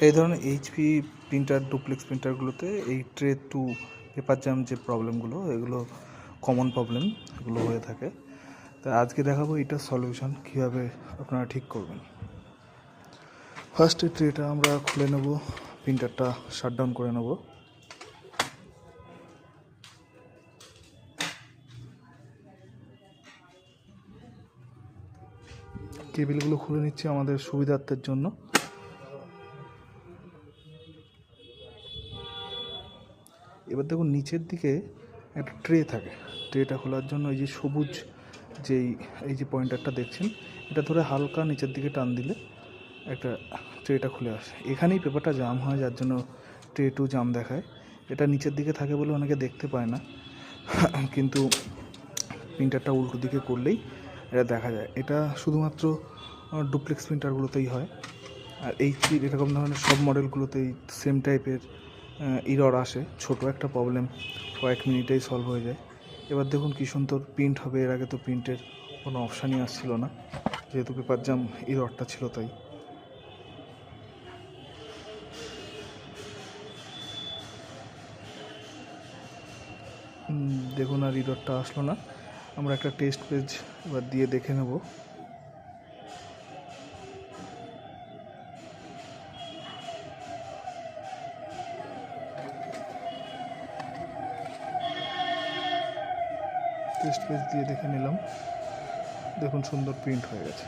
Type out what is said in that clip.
এই ধরনের HP printer, duplex প্রিন্টারগুলোতে এই ট্রে টু পেপার জ্যাম যে প্রবলেমগুলো, এগুলো কমন প্রবলেম, এগুলো হয়ে থাকে। তাই আজকে দেখাবো এটার সলিউশন কীভাবে আপনারা ঠিক করবেন। ফার্স্টে ট্রেটা আমরা খুলে নেব, প্রিন্টারটা শাটডাউন করে নেব। কেবিলগুলো খুলে নিচ্ছি আমাদের সুবিধার্থের জন্য। এবার দেখুন নিচের দিকে একটা ট্রে থাকে, ট্রেটা খোলার জন্য এই যে সবুজ এই যে পয়েন্টারটা দেখছেন, এটা ধরে হালকা নিচের দিকে টান দিলে একটা ট্রেটা খুলে আসে। এখানেই পেপারটা জাম হয়, যার জন্য ট্রে টু জাম দেখায়। এটা নিচের দিকে থাকে বলে অনেকে দেখতে পায় না, কিন্তু প্রিন্টারটা উল্টো দিকে করলেই এটা দেখা যায়। এটা শুধুমাত্র ডুপ্লেক্স প্রিন্টারগুলোতেই হয়, আর এইচপির এরকম ধরনের সব মডেলগুলোতেই সেম টাইপের ইরর আসে। ছোটো একটা প্রবলেম কয়েক মিনিটেই সলভ হয়ে যায়। এবার দেখুন কী সুন্দর প্রিন্ট হবে। এর আগে তো প্রিন্টের কোনো অপশানই আসছিল না, যেহেতু পেপার জাম ইররটা ছিল তাই। দেখুন আর ইররটা আসলো না। আমরা একটা টেস্ট পেজ এবার দিয়ে দেখে নেব। টেস্ট পেজ দিয়ে দেখে নিলাম, দেখুন সুন্দর প্রিন্ট হয়ে গেছে।